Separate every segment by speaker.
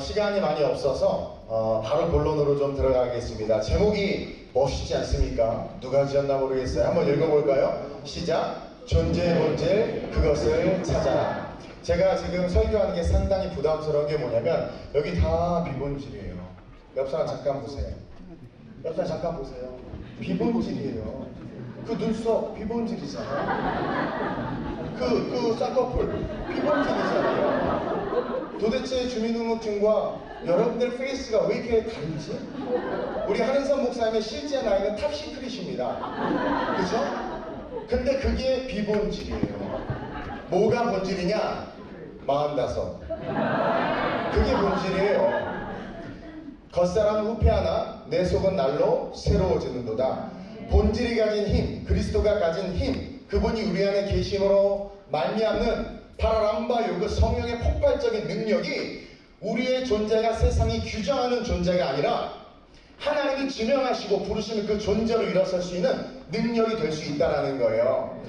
Speaker 1: 시간이 많이 없어서 바로 본론으로 좀 들어가겠습니다. 제목이 멋있지 않습니까? 누가 지었나 모르겠어요. 한번 읽어볼까요? 시작! 존재의 본질, 그것을 찾아라. 제가 지금 설교하는 게 상당히 부담스러운 게 뭐냐면 여기 다 비본질이에요. 옆 사람 잠깐 보세요. 옆 사람 잠깐 보세요. 비본질이에요. 그 눈썹 비본질이잖아요. 그 쌍꺼풀 비본질이잖아요. 도대체 주민등록증과 여러분들 페이스가 왜 이렇게 다르지? 우리 한은선 목사님의 실제 나이는 탑시크릿입니다. 그죠? 근데 그게 비본질이에요. 뭐가 본질이냐? 45. 그게 본질이에요. 겉사람 후패하나 내 속은 날로 새로워지는도다. 본질이 가진 힘, 그리스도가 가진 힘, 그분이 우리 안에 계심으로 말미암는 파라람바 요그 성령의 폭발적인 능력이 우리의 존재가 세상이 규정하는 존재가 아니라 하나님이 지명하시고 부르시는 그 존재로 일어설 수 있는 능력이 될 수 있다는 거예요.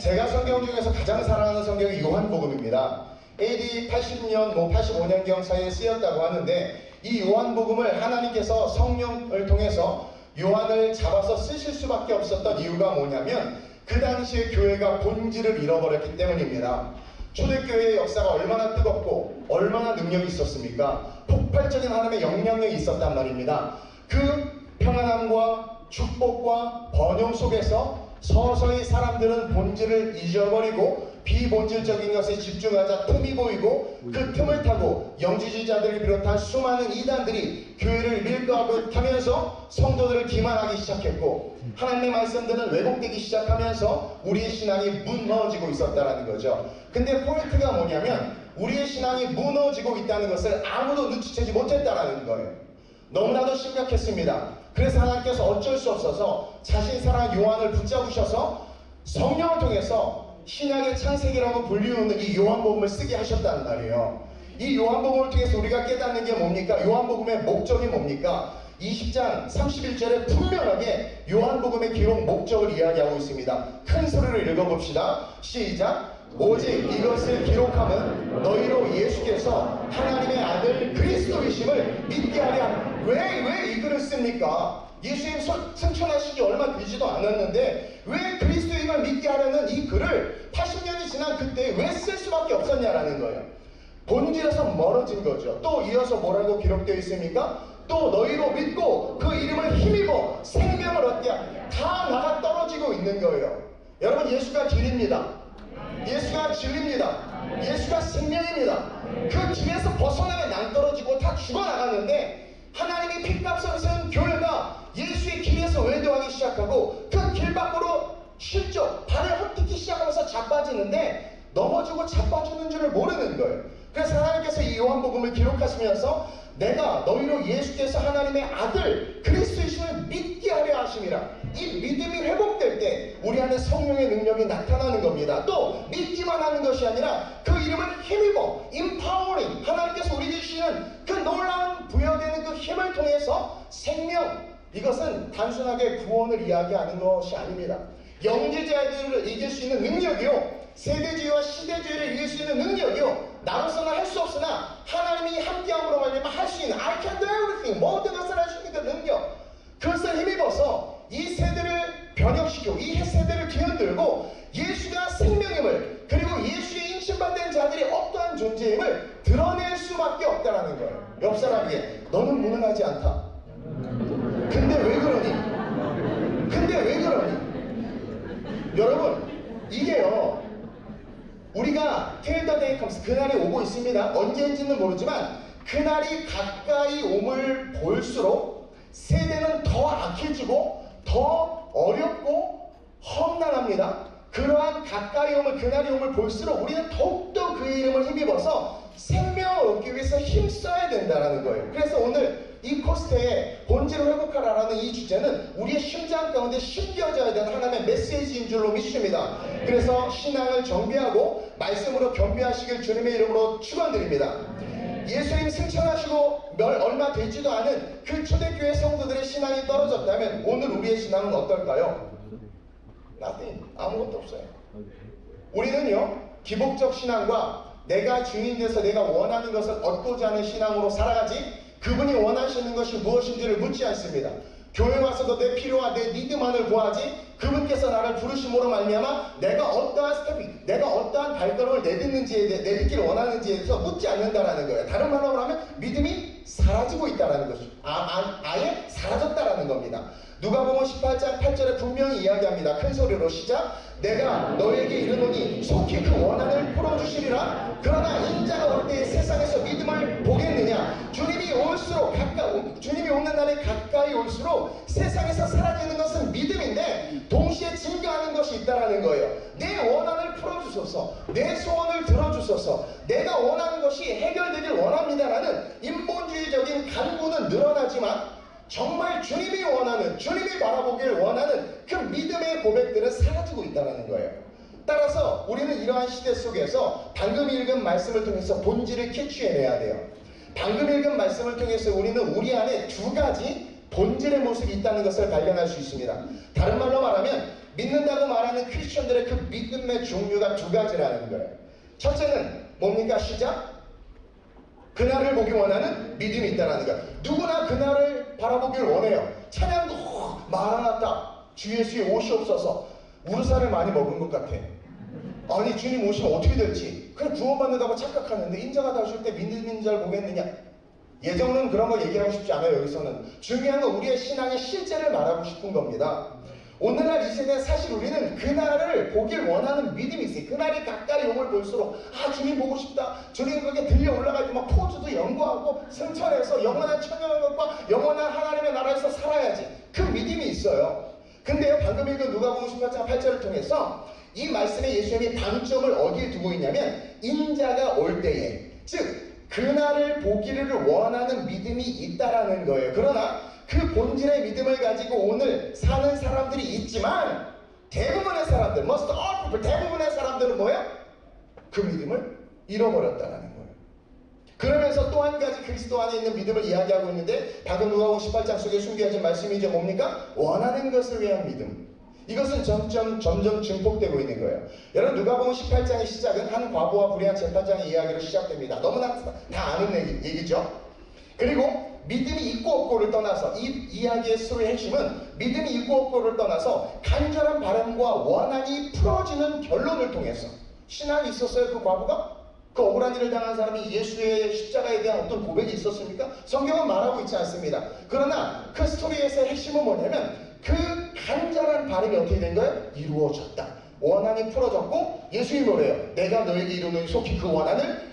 Speaker 1: 제가 성경 중에서 가장 사랑하는 성경이 요한복음입니다. AD 80년, 85년경 사이에 쓰였다고 하는데 이 요한복음을 하나님께서 성령을 통해서 요한을 잡아서 쓰실 수밖에 없었던 이유가 뭐냐면 그 당시에 교회가 본질을 잃어버렸기 때문입니다. 초대교회의 역사가 얼마나 뜨겁고 얼마나 능력이 있었습니까? 폭발적인 하나님의 영향력이 있었단 말입니다. 그 평안함과 축복과 번영 속에서 서서히 사람들은 본질을 잊어버리고 비본질적인 것에 집중하자 틈이 보이고 그 틈을 타고 영지주의자들을 비롯한 수많은 이단들이 교회를 밀거하고 타면서 성도들을 기만하기 시작했고 하나님의 말씀들은 왜곡되기 시작하면서 우리의 신앙이 무너지고 있었다는 거죠. 근데 포인트가 뭐냐면 우리의 신앙이 무너지고 있다는 것을 아무도 눈치채지 못했다는 거예요. 너무나도 심각했습니다. 그래서 하나님께서 어쩔 수 없어서 자신 사랑하는 요한을 붙잡으셔서 성령을 통해서 신약의 창세기라고 불리우는 이 요한복음을 쓰게 하셨다는 말이에요. 이 요한복음을 통해서 우리가 깨닫는 게 뭡니까? 요한복음의 목적이 뭡니까? 20장 31절에 분명하게 요한복음의 기록 목적을 이야기하고 있습니다. 큰 소리로 읽어봅시다. 시작! 오직 이것을 기록함은 너희로 예수께서 하나님의 아들 그리스도이심을 믿게 하려 함. 왜 이 글을 씁니까? 예수님 승천하시기 얼마 되지도 않았는데 왜 그리스도임을 믿게 하려는 이 글을 80년이 지난 그때 왜 쓸 수밖에 없었냐라는 거예요. 본질에서 멀어진 거죠. 또 이어서 뭐라고 기록되어 있습니까? 또 너희로 믿고 그 이름을 힘입어 생명을 얻게 다 나가 떨어지고 있는 거예요. 여러분, 예수가 길입니다. 예수가 진리입니다. 예수가 생명입니다. 그 길에서 벗어나면 낭떨어지고 다 죽어나가는데 하나님이 핏값으로 세운 교회가 예수의 길에서 외도하기 시작하고 그 길 밖으로 실족 발을 헛디기 시작하면서 자빠지는데 넘어지고 자빠지는 줄을 모르는 거예요. 그래서 하나님께서 이 요한복음을 기록하시면서 내가 너희로 예수께서 하나님의 아들 그리스도이심을 믿게 하려 하심이라. 이 믿음이 회복될 때 우리 안에 성령의 능력이 나타나는 겁니다. 또 믿기만 하는 것이 아니라 그 이름을 힘입어 empowering, 하나님께서 우리에게 주시는 그 놀라운 부여되는 그 힘을 통해서 생명, 이것은 단순하게 구원을 이야기하는 것이 아닙니다. 영지자들을 이길 수 있는 능력이요, 세대주의와 시대주의를 이길 수 있는 능력이요, 나로서는 할 수 없으나 하나님이 함께함으로 말미암아 할 수 있는 I can do everything, 모든 것을 할 수 있는 그 능력, 그것을 힘입어서 이 세대를 변혁시키고 이 세대를 뒤흔들고 예수가 생명임을, 그리고 예수의 인신받은 자들이 어떠한 존재임을 드러낼 수밖에 없다는 거예요. 옆 사람에게 너는 무능하지 않다. 근데 왜 그러니? 근데 왜 그러니? 여러분, 이게요, 우리가 till the day comes, 그날이 오고 있습니다. 언제인지는 모르지만 그날이 가까이 옴을 볼수록 세대는 더 악해지고 더 어렵고 험난합니다. 그러한 가까이 옴을, 그날이 옴을 볼수록 우리는 더욱더 그의 이름을 힘입어서 생명을 얻기 위해서 힘써야 된다는 거예요. 그래서 오늘 이 코스트에 본질을 회복하라는 이 주제는 우리의 심장 가운데 심겨져야 되는 하나님의 메시지인 줄로 믿습니다. 그래서 신앙을 정비하고 말씀으로 겸비하시길 주님의 이름으로 축원드립니다. 예수님 승천하시고 얼마 되지도 않은 그 초대교회 성도들의 신앙이 떨어졌다면 오늘 우리의 신앙은 어떨까요? Nothing. 아무것도 없어요. 우리는요, 기복적 신앙과 내가 주인 돼서 내가 원하는 것을 얻고자 하는 신앙으로 살아가지 그분이 원하시는 것이 무엇인지를 묻지 않습니다. 교회 와서도 내 필요와 내 니드만을 구하지 그분께서 나를 부르심으로 말미암아 내가 어떠한 스텝이 내가 어떠한 발걸음을 내딛기를 원하는지에 대해서 묻지 않는다라는 거예요. 다른 말로 하면 믿음이 사라지고 있다라는 것이죠. 아예 사라졌다라는 겁니다. 누가복음 18장 8절에 분명히 이야기합니다. 큰 소리로 시작. 내가 너에게 이르노니 속히 그 원한을 풀어주시리라. 그러나 인자가 올 때에 세상에서 믿음을 보겠느냐. 주님이 오는 날에 가까이 올수록 세상에서 사라지는 것은 믿음인데 동시에 증가하는 것이 있다라는 거예요. 내 원한을 풀어주소서, 내 소원을 들어주소서, 내가 원하는 것이 해결되길 원합니다라는 인본주의적인 간구는 늘어나지만 정말 주님이 원하는, 주님이 바라보길 원하는 그 믿음의 고백들은 사라지고 있다는 거예요. 따라서 우리는 이러한 시대 속에서 방금 읽은 말씀을 통해서 본질을 캐치해내야 돼요. 방금 읽은 말씀을 통해서 우리는 우리 안에 두 가지 본질의 모습이 있다는 것을 발견할 수 있습니다. 다른 말로 말하면 믿는다고 말하는 크리스천들의 그 믿음의 종류가 두 가지라는 거예요. 첫째는 뭡니까? 시작. 그날을 보기 원하는 믿음이 있다는 거야. 누구나 그날을 바라보길 원해요. 찬양도 마라나타 주 예수의 오시옵소서. 우르사를 많이 먹은 것 같아. 아니 주님 오시면 어떻게 될지 그냥 구원받는다고 착각하는데 인자가 다오실 때 믿는 자를 보겠느냐. 예정은 그런 거 얘기하고 싶지 않아요. 여기서는 중요한 건 우리의 신앙의 실제를 말하고 싶은 겁니다. 오늘날 이 세대에 사실 우리는 그날을 보길 원하는 믿음이 있어요. 그날이 가까이 오면 볼수록 주님 보고 싶다. 주님 그게 들려 올라갈 때 막 포즈도 연구하고 승천해서 영원한 천년의 것과 영원한 하나님의 나라에서 살아야지. 그 믿음이 있어요. 근데요 방금 읽은 누가복음 18장 8절을 통해서 이 말씀에 예수님이 방점을 어디에 두고 있냐면 인자가 올 때에 즉 그날을 보기를 원하는 믿음이 있다라는 거예요. 그러나 그 본질의 믿음을 가지고 오늘 사는 사람들이 있지만 대부분의 사람들, most all people, 대부분의 사람들은 뭐예요? 그 믿음을 잃어버렸다는 거예요. 그러면서 또 한 가지 그리스도 안에 있는 믿음을 이야기하고 있는데 방금 누가복음 18장 속에 숨겨진 말씀이 이제 뭡니까? 원하는 것을 위한 믿음. 이것은 점점 증폭되고 있는 거예요. 여러분 누가복음 18장의 시작은 한 과부와 불의한 재판장의 이야기로 시작됩니다. 너무나 다 아는 얘기죠. 그리고 믿음이 있고 없고를 떠나서 이 이야기의 수의 핵심은 믿음이 있고 없고를 떠나서 간절한 바람과 원한이 풀어지는 결론을 통해서 신앙이 있었어요. 그 과부가? 그 억울한 일을 당한 사람이 예수의 십자가에 대한 어떤 고백이 있었습니까? 성경은 말하고 있지 않습니다. 그러나 그 스토리에서의 핵심은 뭐냐면 그 간절한 바람이 어떻게 된 거예요? 이루어졌다. 원한이 풀어졌고 예수님이 뭐래요? 내가 너에게 이르노니 속히 그 원한을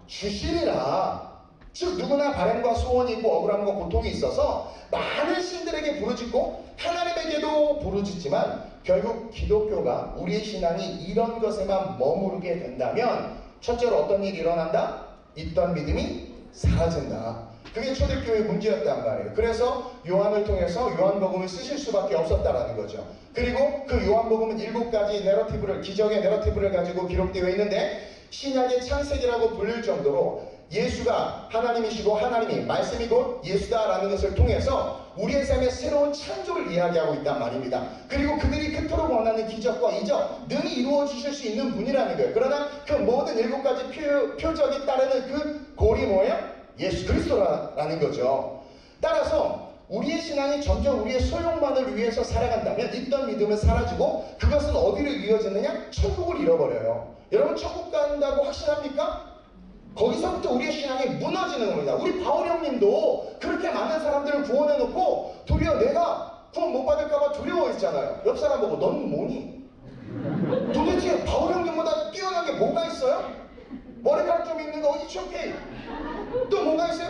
Speaker 1: 풀어주시리라. 즉 누구나 바람과 소원이 있고 억울함과 고통이 있어서 많은 신들에게 부르짖고 하나님에게도 부르짖지만 결국 기독교가 우리의 신앙이 이런 것에만 머무르게 된다면 첫째로 어떤 일이 일어난다? 있던 믿음이 사라진다. 그게 초대교회의 문제였단 말이에요. 그래서 요한을 통해서 요한복음을 쓰실 수밖에 없었다라는 거죠. 그리고 그 요한복음은 7가지 내러티브를, 기적의 내러티브를 가지고 기록되어 있는데 신약의 창세기라고 불릴 정도로 예수가 하나님이시고 하나님이 말씀이 곧 예수다라는 것을 통해서 우리의 삶의 새로운 창조를 이야기하고 있단 말입니다. 그리고 그들이 그토록 원하는 기적과 이적 능히 이루어 주실 수 있는 분이라는 거예요. 그러나 그 모든 7가지 표적이 따르는 그 골이 뭐예요? 예수 그리스도라는 거죠. 따라서 우리의 신앙이 점점 우리의 소용만을 위해서 살아간다면 있던 믿음은 사라지고 그것은 어디로 이어지느냐? 천국을 잃어버려요. 여러분 천국 간다고 확신합니까? 거기서부터 우리의 신앙이 무너지는 겁니다. 우리 바울 형님도 그렇게 많은 사람들을 구원해놓고 도리어 내가 구원 못 받을까봐 두려워했잖아요. 옆 사람 보고 넌 뭐니? 도대체 바울 형님보다 뛰어난 게 뭐가 있어요? 머리카락 좀 있는 거 it's okay. 또 뭐가 있어요?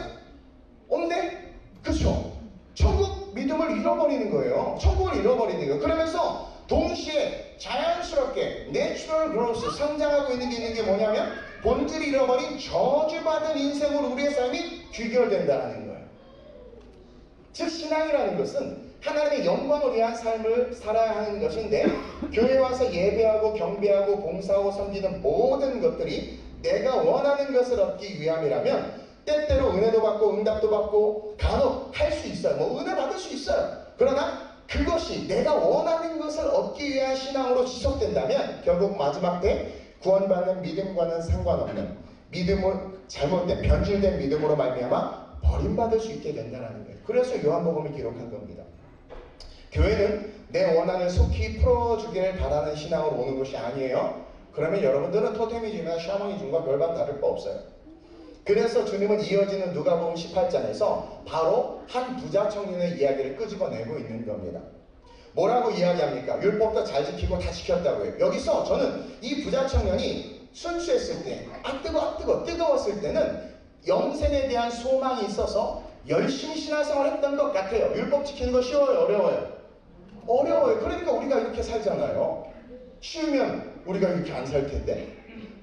Speaker 1: 없네? 그쵸? 천국 믿음을 잃어버리는 거예요. 천국을 잃어버리는 거예요. 그러면서 동시에 자연스럽게 내추럴 그로스 성장하고 있는 게 뭐냐면 본질을 잃어버린 저주받은 인생으로 우리의 삶이 귀결된다는 거예요. 즉 신앙이라는 것은 하나님의 영광을 위한 삶을 살아야 하는 것인데 교회 와서 예배하고 경배하고 봉사하고 섬기는 모든 것들이 내가 원하는 것을 얻기 위함이라면 때때로 은혜도 받고 응답도 받고 간혹 할 수 있어요. 뭐 은혜 받을 수 있어요. 그러나 그것이 내가 원하는 것을 얻기 위한 신앙으로 지속된다면 결국 마지막 때 구원받는 믿음과는 상관없는 믿음을 잘못된 변질된 믿음으로 말미암아 버림받을 수 있게 된다는 거예요. 그래서 요한복음을 기록한 겁니다. 교회는 내 원한을 속히 풀어주기를 바라는 신앙으로 오는 것이 아니에요. 그러면 여러분들은 토테미즘이나 샤머니즘과 별반 다를 바 없어요. 그래서 주님은 이어지는 누가복음 18장에서 바로 한 부자 청년의 이야기를 끄집어내고 있는 겁니다. 뭐라고 이야기합니까? 율법도 잘 지키고 다 지켰다고요. 여기서 저는 이 부자 청년이 순수했을 때, 뜨거웠을 때는 영생에 대한 소망이 있어서 열심히 신앙생활을 했던 것 같아요. 율법 지키는 거 쉬워요? 어려워요? 어려워요. 그러니까 우리가 이렇게 살잖아요. 쉬우면 우리가 이렇게 안 살 텐데.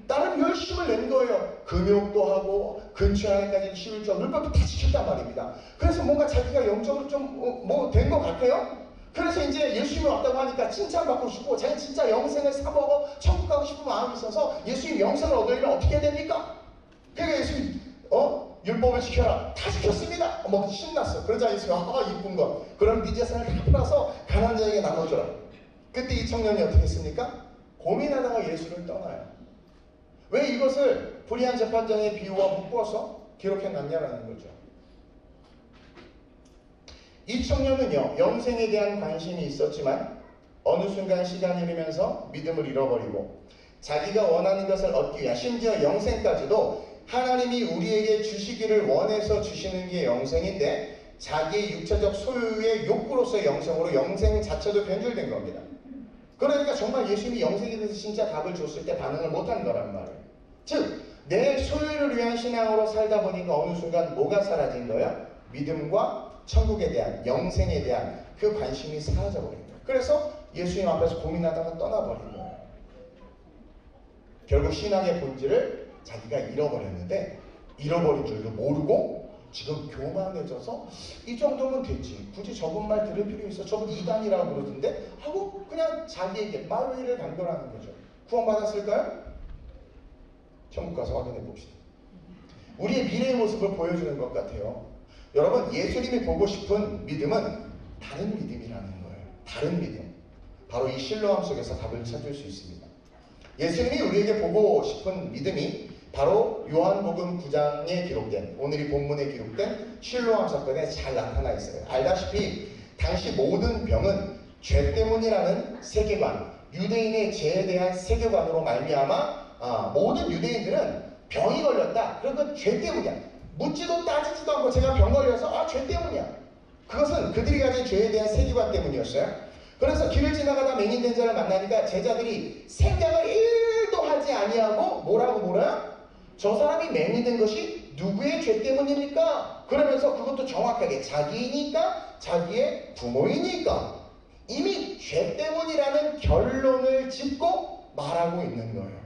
Speaker 1: 나름 열심을 낸 거예요. 금욕도 하고 근처 안에까지 11조 율법도 다 지켰단 말입니다. 그래서 뭔가 자기가 영적으로 좀 뭐 된 것 같아요. 그래서 이제 예수님이 왔다고 하니까 칭찬받고 싶고 자기는 진짜 영생을 사먹어 천국 가고 싶은 마음이 있어서 예수님 영생을 얻으려면 어떻게 해야 됩니까? 그러니까 예수님 율법을 지켜라. 다 지켰습니다. 신났어. 그러자 예수님이 이쁜 거. 그럼 네 재산을 다 팔아서 가난한 자에게 나눠줘라. 그때 이 청년이 어떻게 했습니까? 고민하다가 예수를 떠나요. 왜 이것을 불의한 재판장의 비유와 묶어서 기록해놨냐라는 거죠. 이 청년은요, 영생에 대한 관심이 있었지만 어느 순간 시간이 흐르면서 믿음을 잃어버리고 자기가 원하는 것을 얻기 위한, 심지어 영생까지도 하나님이 우리에게 주시기를 원해서 주시는 게 영생인데 자기의 육체적 소유의 욕구로서의 영생으로 영생 자체도 변질된 겁니다. 그러니까 정말 예수님이 영생에 대해서 진짜 답을 줬을 때 반응을 못한 거란 말이에요. 즉, 내 소유를 위한 신앙으로 살다 보니까 어느 순간 뭐가 사라진 거예요? 믿음과 천국에 대한, 영생에 대한 그 관심이 사라져버린 거예요. 그래서 예수님 앞에서 고민하다가 떠나버린 거예요. 결국 신앙의 본질을 자기가 잃어버렸는데 잃어버린 줄도 모르고 지금 교만해져서 이 정도면 됐지. 굳이 저분 말 들을 필요 있어. 저분 이단이라고 그러던데 하고 그냥 자기에게 마귀를 단결하는 거죠. 구원받았을까요? 천국 가서 확인해 봅시다. 우리의 미래의 모습을 보여주는 것 같아요. 여러분, 예수님이 보고 싶은 믿음은 다른 믿음이라는 거예요. 다른 믿음. 바로 이 실로암 속에서 답을 찾을 수 있습니다. 예수님이 우리에게 보고 싶은 믿음이 바로 요한복음 9장에 기록된, 오늘 이 본문에 기록된 실로암 사건에 잘 나타나 있어요. 알다시피 당시 모든 병은 죄 때문이라는 세계관, 유대인의 죄에 대한 세계관으로 말미암아 모든 유대인들은 병이 걸렸다. 그런 건 죄 때문이야. 묻지도 따지지도 않고 제가 병 걸려서 죄 때문이야. 그것은 그들이 가진 죄에 대한 세계관 때문이었어요. 그래서 길을 지나가다 맹인된 자를 만나니까 제자들이 생각을 1도 하지 아니하고 뭐라고 물어요? 저 사람이 맹인된 것이 누구의 죄 때문입니까? 그러면서 그것도 정확하게 자기니까 자기의 부모이니까 이미 죄 때문이라는 결론을 짓고 말하고 있는 거예요.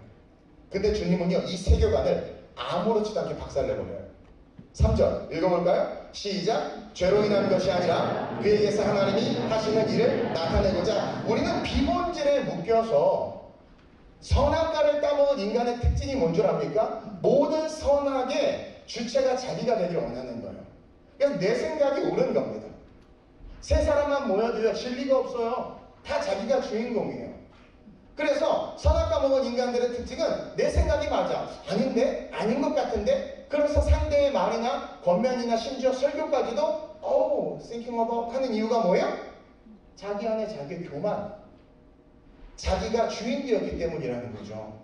Speaker 1: 근데 주님은요, 이 세계관을 아무렇지도 않게 박살내버려요. 3절 읽어볼까요? 시작. 죄로 인한 것이 아니라 그에게서 하나님이 하시는 일을 나타내고자. 우리는 비본질에 묶여서 선악과를 따먹은 인간의 특징이 뭔 줄 압니까? 모든 선악의 주체가 자기가 되길 원하는 거예요. 그래서 내 생각이 옳은 겁니다. 세 사람만 모여도요, 진리가 없어요. 다 자기가 주인공이에요. 그래서 선악과 먹은 인간들의 특징은 내 생각이 맞아. 아닌데? 아닌 것 같은데? 그래서 상대의 말이나 권면이나 심지어 설교까지도 thinking about 하는 이유가 뭐예요? 자기 안에 자기의 교만. 자기가 주인 되었기 때문이라는 거죠.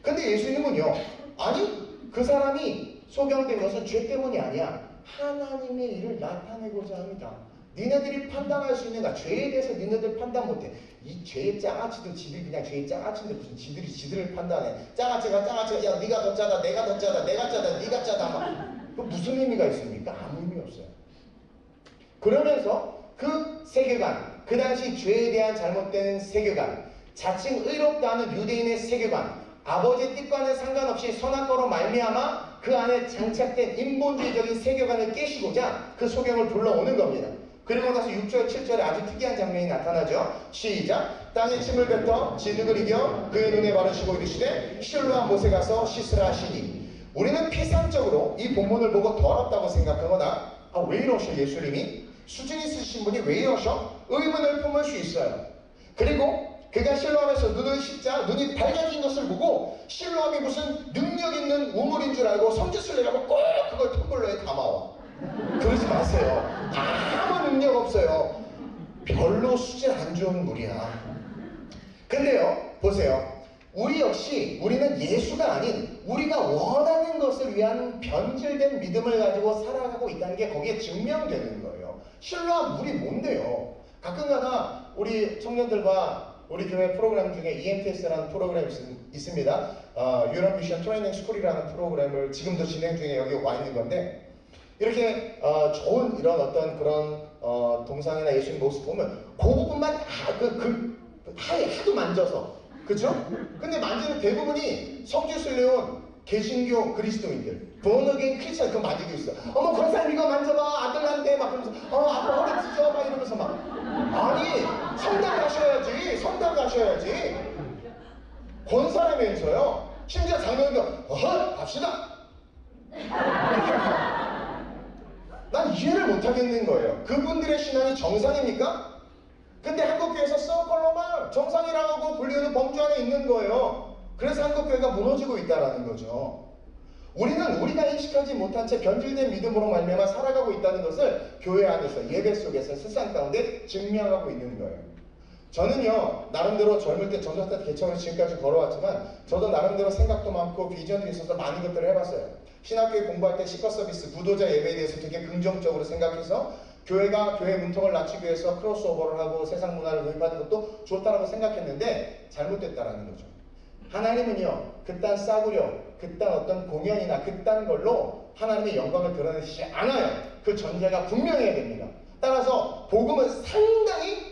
Speaker 1: 근데 예수님은요, 아니, 그 사람이 소경된 것은 죄 때문이 아니야. 하나님의 일을 나타내고자 합니다. 니네들이 판단할 수 있는가? 죄에 대해서 니네들 판단 못해. 이 죄의 장아찌도 지들이 그냥 죄의 장아찌인데 무슨 지들이 지들을 판단해. 장아찌가 야 네가 더 짜다, 내가 더 짜다, 내가 짜다, 네가 짜다 막. 그 무슨 의미가 있습니까? 아무 의미 없어요. 그러면서 그 세계관, 그 당시 죄에 대한 잘못된 세계관, 자칭 의롭다는 유대인의 세계관, 아버지의 뜻과는 상관없이 선악과로 말미암아 그 안에 장착된 인본주의적인 세계관을 깨시고자 그 소경을 불러오는 겁니다. 그리고 나서 6절, 7절에 아주 특이한 장면이 나타나죠. 시작. 땅에 침을 뱉어 진흙을 이겨 그의 눈에 바르시고 이르시되 실로암 못에 가서 씻으라 하시니. 우리는 피상적으로 이 본문을 보고 더럽다고 생각하거나 왜 이러셔 예수님이? 수준 있으신 분이 왜 이러셔? 의문을 품을 수 있어요. 그리고 그가 실로암에서 눈을 씻자 눈이 밝아진 것을 보고 실로암이 무슨 능력 있는 우물인 줄 알고 성지순례 가고 꼭 그걸 텀블러에 담아와. 그러지 마세요. 아무 능력 없어요. 별로 수질 안 좋은 물이야. 근데요, 보세요. 우리 역시 우리는 예수가 아닌 우리가 원하는 것을 위한 변질된 믿음을 가지고 살아가고 있다는 게 거기에 증명되는 거예요. 실로암 물이 뭔데요? 가끔가다 우리 청년들과 우리 교회 프로그램 중에 EMTS라는 프로그램이 있습니다. 유럽 미션 트레이닝 스쿨이라는 프로그램을 지금도 진행 중에 여기 와 있는 건데 이렇게 좋은 이런 어떤 그런 동상이나 예수님 모습 보면 그 부분만 하도 만져서 그쵸? 근데 만지는 대부분이 성지순례 온 개신교 그리스도인들 본어게인 크리스찬 그거 만지고 있어. 어머 권사님 이거 만져봐 아들한테 막 그러면서 아빠 허리 찢어 막 이러면서 막 아니 성당 가셔야지 성당 가셔야지 권사라면서요. 심지어 장로님도 갑시다. 난 이해를 못하겠는 거예요. 그분들의 신앙이 정상입니까? 근데 한국교회에서 서컬로만 정상이라고 불리는 범주 안에 있는 거예요. 그래서 한국교회가 무너지고 있다는 거죠. 우리는 우리가 인식하지 못한 채 변질된 믿음으로 말미암아 살아가고 있다는 것을 교회 안에서 예배 속에서 세상 가운데 증명하고 있는 거예요. 저는요 나름대로 젊을 때 전도사 개척을 지금까지 걸어왔지만 저도 나름대로 생각도 많고 비전도 있어서 많은 것들을 해봤어요. 신학교에 공부할 때 시커 서비스 구도자 예배에 대해서 되게 긍정적으로 생각해서 교회가 교회 문턱을 낮추기 위해서 크로스오버를 하고 세상 문화를 도입하는 것도 좋다라고 생각했는데 잘못됐다라는 거죠. 하나님은요 그딴 싸구려 그딴 어떤 공연이나 그딴 걸로 하나님의 영광을 드러내시지 않아요. 그 전제가 분명해야 됩니다. 따라서 복음은 상당히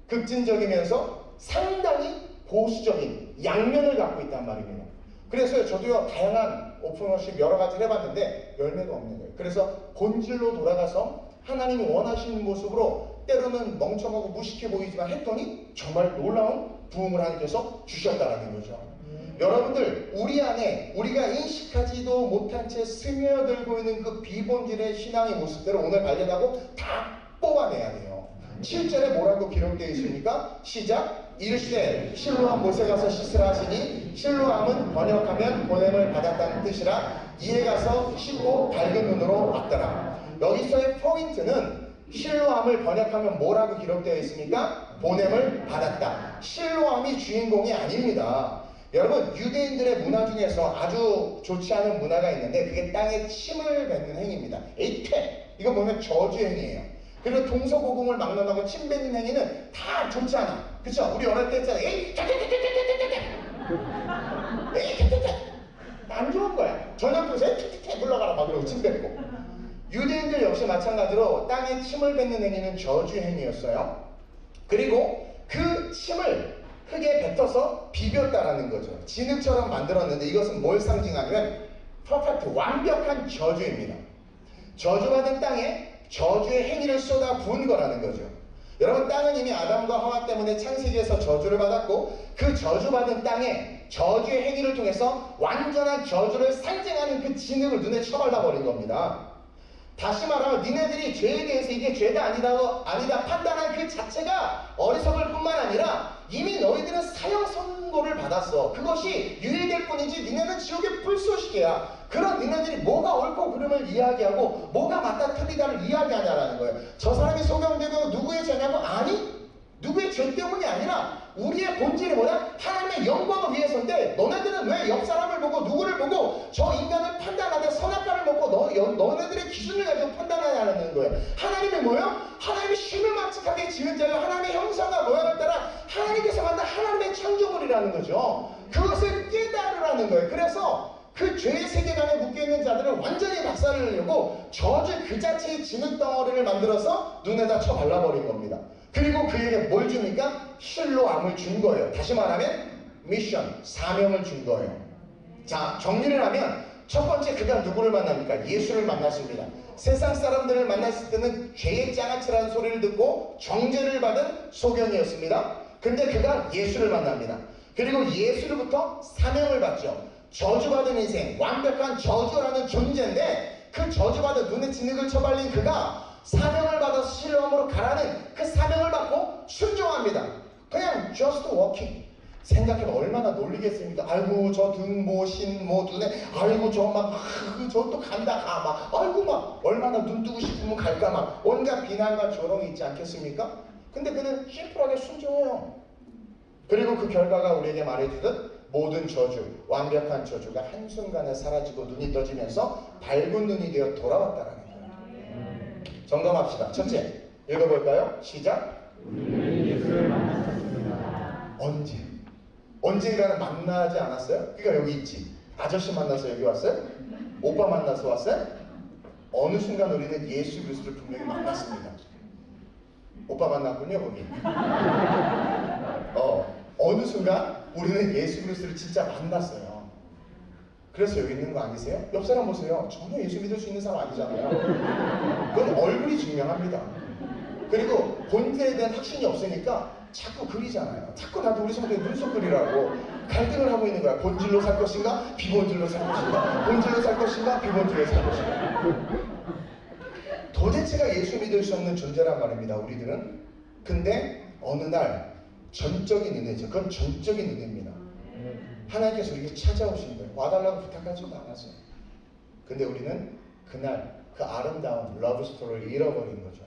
Speaker 1: 급진적이면서 상당히 보수적인 양면을 갖고 있단 말입니다. 그래서 저도요 다양한 오픈워십 여러 가지를 해봤는데 열매가 없는 거예요. 그래서 본질로 돌아가서 하나님이 원하시는 모습으로 때로는 멍청하고 무식해 보이지만 했더니 정말 놀라운 부흥을 하나님께서 주셨다는 거죠. 여러분들 우리 안에 우리가 인식하지도 못한 채 스며들고 있는 그 비본질의 신앙의 모습들을 오늘 발견하고 다 뽑아내야 돼요. 7절에 뭐라고 기록되어 있습니까? 시작! 일세 실로암 못에 가서 씻으라 하시니 실로암은 번역하면 보냄을 받았다는 뜻이라 이에 가서 씻고 밝은 눈으로 왔더라. 여기서의 포인트는 실로암을 번역하면 뭐라고 기록되어 있습니까? 보냄을 받았다. 실로암이 주인공이 아닙니다. 여러분 유대인들의 문화 중에서 아주 좋지 않은 문화가 있는데 그게 땅에 침을 뱉는 행위입니다. 에이퇴 이거 보면 저주 행위예요. 그리고 동서고금을 막론하고 침 뱉는 행위는 다 좋지 않아. 그쵸? 우리 어릴 때 했잖아요. 에이 안 좋은 거야. 저녁부터 튀튀튀 물러가라 막 그러고 침 뱉고. 유대인들 역시 마찬가지로 땅에 침을 뱉는 행위는 저주 행위였어요. 그리고 그 침을 흙에 뱉어서 비볐다라는 거죠. 진흙처럼 만들었는데 이것은 뭘 상징하냐면 퍼펙트 완벽한 저주입니다. 저주받은 땅에 저주의 행위를 쏟아 부은 거라는 거죠. 여러분 땅은 이미 아담과 하와 때문에 창세기에서 저주를 받았고 그 저주받은 땅에 저주의 행위를 통해서 완전한 저주를 상징하는 그 진흙을 눈에 쳐발라 버린 겁니다. 다시 말하면 니네들이 죄에 대해서 이게 죄다 아니다 판단한 그 자체가 어리석을 뿐만 아니라 이미 너희들은 사형 선고를 받았어. 그것이 유예될 뿐이지 니네는 지옥의 불쏘시개야. 그런 니네들이 뭐가 옳고 그름을 이야기하고 뭐가 맞다 틀리다를 이야기하냐라는 거예요. 저 사람이 소경되고 누구의 죄냐고? 아니 누구의 죄 때문이 아니라 우리의 본질이 뭐냐? 하나님의 영광을 위해서인데 너네들은 왜 옆 사람을 보고 누구를 보고 저 인간을 판단하되 선악과를 먹고 너네들의 기준을 가지고 판단하냐는 거예요. 하나님이 뭐예요? 하나님이 심을망측하게 지은 자요 하나님의 형상과 모양을 따라 하나님께서 만든 하나님의 창조물이라는 거죠. 그것을 깨달으라는 거예요. 그래서 그 죄의 세계관에 묶여있는 자들을 완전히 박살내려고 저주 그 자체의 진흙덩어리를 만들어서 눈에다 쳐 발라버린 겁니다. 그리고 그에게 뭘 줍니까? 실로암을 준 거예요. 다시 말하면 미션, 사명을 준 거예요. 자, 정리를 하면 첫 번째 그가 누구를 만납니까? 예수를 만났습니다. 세상 사람들을 만났을 때는 죄의 장아찌라는 소리를 듣고 정죄를 받은 소경이었습니다. 근데 그가 예수를 만납니다. 그리고 예수로부터 사명을 받죠. 저주받은 인생, 완벽한 저주라는 존재인데 그 저주받은 눈에 진흙을 쳐발린 그가 사명을 받아서 실로암으로 가라는 그 사명을 받고 순종합니다. 그냥 그냥 just walking. 생각해봐 얼마나 놀리겠습니까? 아이고 저 등모 신모 눈에 아이고 저 막 저 또 간다 가 막 아이고 막 얼마나 눈 뜨고 싶으면 갈까 막 온갖 비난과 조롱이 있지 않겠습니까? 근데 그는 심플하게 순종해요. 그리고 그 결과가 우리에게 말해주듯 모든 저주, 완벽한 저주가 한순간에 사라지고 눈이 떠지면서 밝은 눈이 되어 돌아왔다는 거예요. 점검합시다. 첫째, 읽어볼까요? 시작.
Speaker 2: 우리는 예수를 만났습니다.
Speaker 1: 언제? 언젠가는 만나지 않았어요? 그러니까 여기 있지. 아저씨 만나서 여기 왔어요? 오빠 만나서 왔어요? 어느 순간 우리는 예수 그리스도를 분명히 만났습니다. 오빠 만났군요 거기. 어느 순간 우리는 예수 그리스도를 진짜 만났어요. 그래서 여기 있는 거 아니세요? 옆 사람 보세요. 전혀 예수 믿을 수 있는 사람 아니잖아요. 그건 얼굴이 증명합니다. 그리고 본질에 대한 확신이 없으니까 자꾸 그리잖아요. 자꾸 나도 우리 성도에 눈썹 그리라고 갈등을 하고 있는 거야. 본질로 살 것인가? 비본질로 살 것인가? 본질로 살 것인가? 비본질로 살 것인가? 도대체가 예수 믿을 수 없는 존재란 말입니다. 우리들은. 근데 어느 날 전적인 은혜죠. 그건 전적인 은혜입니다. 하나님께서 우리에게 찾아오신 거예요. 와달라고 부탁하지도 않았어요. 근데 우리는 그날 그 아름다운 러브 스토리를 잃어버린 거죠.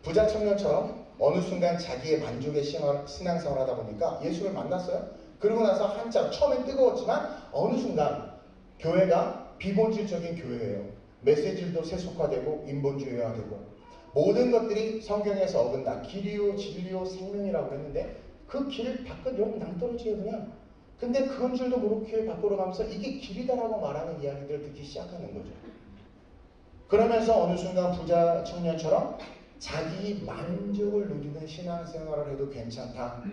Speaker 1: 부자 청년처럼 어느 순간 자기의 만족의 신앙생활을 하다 보니까 예수를 만났어요. 그러고 나서 한참 처음엔 뜨거웠지만 어느 순간 교회가 비본질적인 교회예요. 메시지도 세속화되고 인본주의화되고 모든 것들이 성경에서 어긋나 길이요 진리요 생명이라고 했는데 그 길 밖은 여러분 낭떠러지예요 그냥. 근데 그건 줄도 모르고 길 밖으로 가면서 이게 길이다라고 말하는 이야기들을 듣기 시작하는 거죠. 그러면서 어느 순간 부자 청년처럼 자기 만족을 누리는 신앙생활을 해도 괜찮다.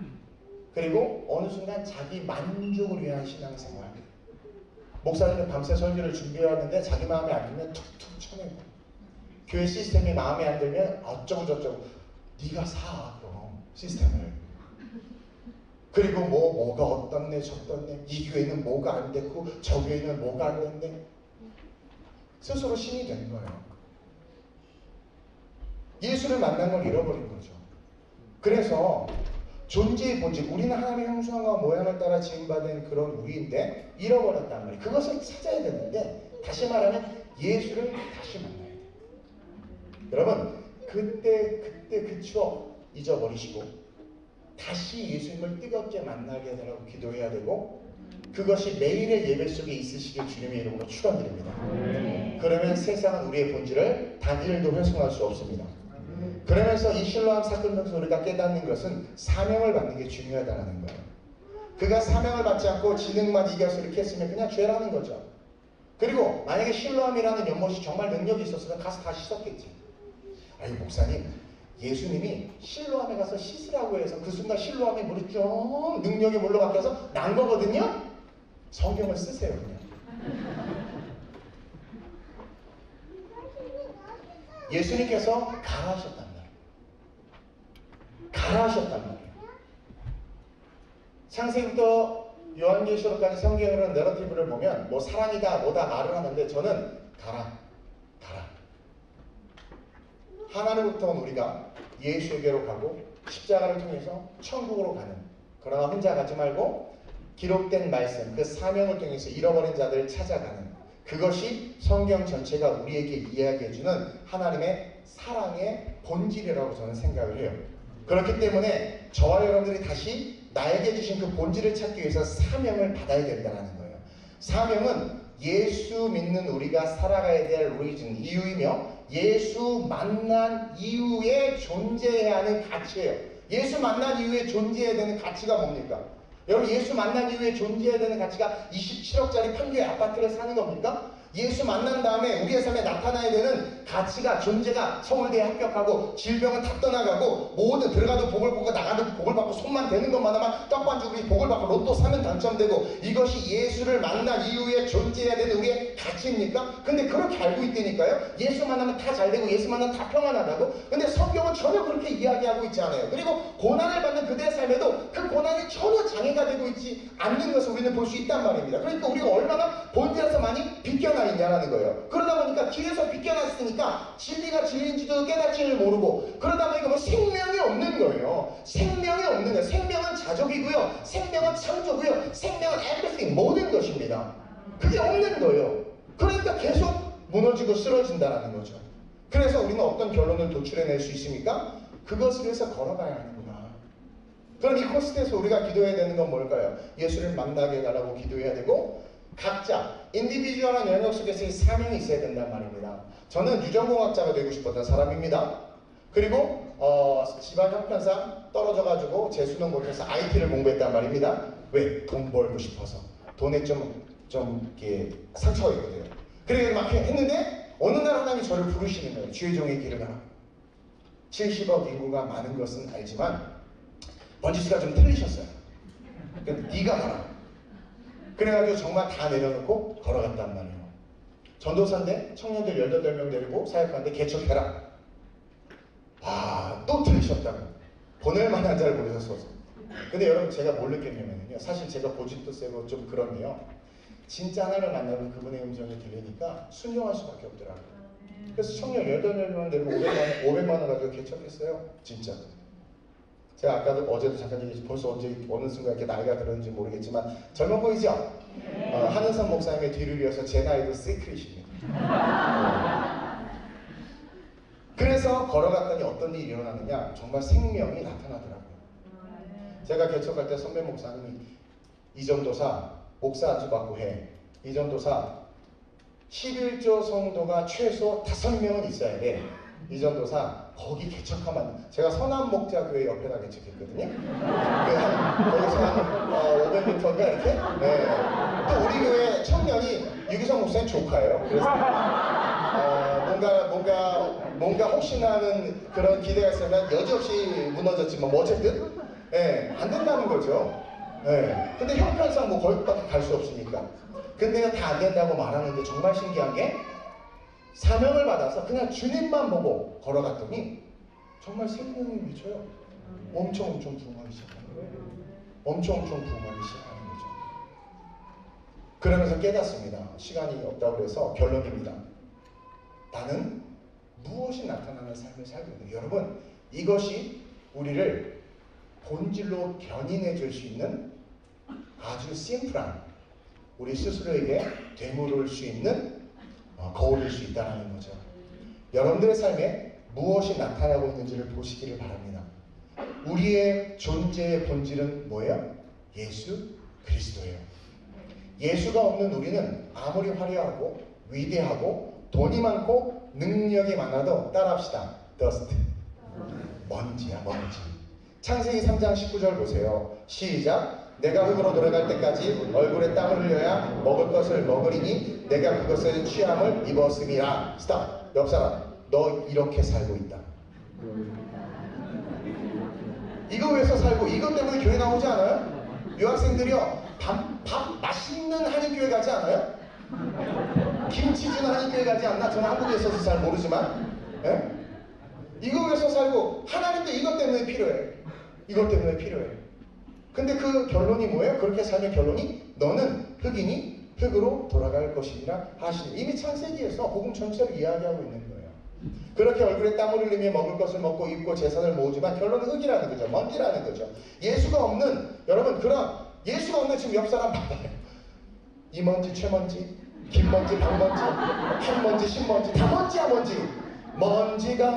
Speaker 1: 그리고 어느 순간 자기 만족을 위한 신앙생활. 목사님은 밤새 설교를 준비해왔는데 자기 마음에 안 들면 툭툭 쳐내고 교회 시스템이 마음에 안 들면 어쩌고 저쩌고 네가 사 그럼 시스템을. 그리고 뭐가 어떻네 저떻네 이 교회는 뭐가 안 됐고 저 교회는 뭐가 안 됐네. 스스로 신이 된 거예요. 예수를 만난 걸 잃어버린 거죠. 그래서 존재의 본질, 우리는 하나님의 형상과 모양을 따라 지음받은 그런 우리인데 잃어버렸단 말이에요. 그것을 찾아야 되는데 다시 말하면 예수를 다시 만나야 돼요. 여러분 그때 그 추억 잊어버리시고 다시 예수님을 뜨겁게 만나게 해달라고 기도해야 되고 그것이 매일의 예배 속에 있으시길 주님의 이름으로 축원드립니다. 그러면 세상은 우리의 본질을 단 1도 훼손할 수 없습니다. 그러면서 이 실로암 사건에서 우리가 깨닫는 것은 사명을 받는 게 중요하다는 거예요. 그가 사명을 받지 않고 지능만 이겨서 이렇게 했으면 그냥 죄라는 거죠. 그리고 만약에 실로암이라는 연못이 정말 능력이 있었으면 가서 다 씻었겠지. 아유 목사님 예수님이 실로암에 가서 씻으라고 해서 그 순간 실로암의 물이 쭉 능력의 물로 바뀌어서 난 거거든요. 성경을 쓰세요 그냥. 예수님께서 가라하셨단 말이에요. 가라하셨단 말이에요. 창세기부터 요한계시록까지 성경으로는 내러티브를 보면 뭐 사랑이다 뭐다 말을 하는데 저는 가라. 하나님부터 온 우리가 예수에게로 가고 십자가를 통해서 천국으로 가는, 그러나 혼자 가지 말고 기록된 말씀, 그 사명을 통해서 잃어버린 자들을 찾아가는, 그것이 성경 전체가 우리에게 이야기해주는 하나님의 사랑의 본질이라고 저는 생각을 해요. 그렇기 때문에 저와 여러분들이 다시 나에게 주신 그 본질을 찾기 위해서 사명을 받아야 된다는 거예요. 사명은 예수 믿는 우리가 살아가야 될 리즌, 이유이며 예수 만난 이후에 존재해야 하는 가치예요. 예수 만난 이후에 존재해야 되는 가치가 뭡니까? 여러분 예수 만난 이후에 존재해야 되는 가치가 27억짜리 판교의 아파트를 사는 겁니까? 예수 만난 다음에 우리의 삶에 나타나야 되는 가치가, 존재가 서울대에 합격하고 질병은 다 떠나가고 모든 들어가도 복을 받고 나가도 복을 받고 손만 대는 것마다만 떡반죽이 복을 받고 로또 사면 당첨되고, 이것이 예수를 만난 이후에 존재해야 되는 우리의 가치입니까? 근데 그렇게 알고 있다니까요. 예수 만나면 다 잘되고 예수 만나면 다 평안하다고. 근데 성경은 전혀 그렇게 이야기하고 있지 않아요. 그리고 고난을 받는 그들의 삶에도 그 고난이 전혀 장애가 되고 있지 않는 것을 우리는 볼 수 있단 말입니다. 그러니까 우리가 얼마나 본질에서 많이 비껴나 있냐라는 거예요. 그러다 보니까 길에서 비껴났으니까 진리가 진리인지도 깨닫지를 모르고, 그러다 보니까 뭐 생명이 없는 거예요. 생명이 없는 거예요. 생명은 자족이고요. 생명은 창조고요. 생명은 everything, 모든 것입니다. 그게 없는 거예요. 그러니까 계속 무너지고 쓰러진다는 거죠. 그래서 우리는 어떤 결론을 도출해낼 수 있습니까? 그것을 위해서 걸어가야 하는구나. 그럼 이 코스트에서 우리가 기도해야 되는 건 뭘까요? 예수를 만나게 해달라고 기도해야 되고, 각자 인디비주얼한 영역 속에서의 사명이 있어야 된단 말입니다. 저는 유전공학자가 되고 싶었던 사람입니다. 그리고 집안 형편상 떨어져가지고 재수는 못해서 IT를 공부했단 말입니다. 왜? 돈 벌고 싶어서. 돈에 좀 이렇게 상처가 있거든요. 그래서 막 했는데 어느 날 하나님이 저를 부르시는 거예요. 주의 종의 길을 가라. 70억 인구가 많은 것은 알지만 번지수가 좀 틀리셨어요. 그러니까 네가 가라. 그래가지고 정말 다 내려놓고 걸어갔단 말이에요. 전도사인데 청년들 18명 데리고 사역하는데 개척해라. 또 틀리셨다고. 보낼 만한 자를 보내셨어서. 근데 여러분, 제가 뭘 느꼈냐면요, 사실 제가 고집도 세고 좀 그런데요, 진짜 하나님을 만나면 그분의 음성이 들리니까 순종할 수밖에 없더라고요. 그래서 청년 18명 데리고 500만 원 가지고 개척했어요. 진짜. 제가 아까도 어제도 잠깐 얘기했지만 벌써 언제 어느 순간 이렇게 나이가 들었는지 모르겠지만 젊어 보이죠? 한은선 목사님의 뒤를 이어서 제 나이도 시크릿입니다. 그래서 걸어갔더니 어떤 일이 일어나느냐, 정말 생명이 나타나더라고요. 제가 개척할 때 선배 목사님이 이전도사 목사 안수 받고 해. 이전도사 11조 성도가 최소 5명은 있어야 돼. 이전도사 거기 개척하면, 제가 서남목자교회 옆에다 개척했거든요. 거기서 한 500m인가 이렇게. 네. 또 우리 교회 청년이 유기성 목사님 조카예요. 그래서 뭔가 혹시나 하는 그런 기대가 있으면 여지없이 무너졌지만 뭐 어쨌든 안 된다는 거죠. 근데 형편상 뭐 거기밖에 갈 수 없으니까. 근데 다 안 된다고 말하는데 정말 신기한 게, 사명을 받아서 그냥 주님만 보고 걸어갔더니 정말 생명이 미쳐요. 엄청 부흥하기 시작하는 거예요. 엄청 부흥하기 시작하는 거죠. 그러면서 깨닫습니다. 시간이 없다고 그래서 결론입니다. 나는 무엇이 나타나는 삶을 살고 있는, 여러분, 이것이 우리를 본질로 견인해 줄 수 있는 아주 심플한, 우리 스스로에게 되물을 수 있는 거울일 수 있다는 거죠. 여러분들의 삶에 무엇이 나타나고 있는지를 보시기를 바랍니다. 우리의 존재의 본질은 뭐예요? 예수 그리스도예요. 예수가 없는 우리는 아무리 화려하고 위대하고 돈이 많고 능력이 많아도 따라합시다. 더스트. 먼지야, 먼지. 창세기 3장 19절 보세요. 시작. 내가 흙으로 돌아갈 때까지 얼굴에 땀을 흘려야 먹을 것을 먹으리니 내가 그것을 취함을 입었음이라. 스탑. 옆 사람, 너 이렇게 살고 있다. 이거 위해서 살고, 이것 때문에 교회 나오지 않아요? 유학생들이요, 밥 맛있는 한인교회 가지 않아요? 김치 주는 한인교회 가지 않나? 저는 한국에 있어서 잘 모르지만, 이거 위해서 살고, 하나님도 이것 때문에 필요해. 이것 때문에 필요해. 근데 그 결론이 뭐예요? 그렇게 살면 결론이, 너는 흙이니 흙으로 돌아갈 것이니라 하시니. 이미 창세기에서 복음 전체를 이야기하고 있는 거예요. 그렇게 얼굴에 땀을 흘리며 먹을 것을 먹고 입고 재산을 모으지만 결론은 흙이라는 거죠. 먼지라는 거죠. 예수가 없는, 여러분, 그럼 예수가 없는 지금 옆 사람 봐봐요. 이먼지, 최먼지, 김먼지, 박먼지, 흰먼지, 신먼지, 다 먼지야, 먼지. 먼지가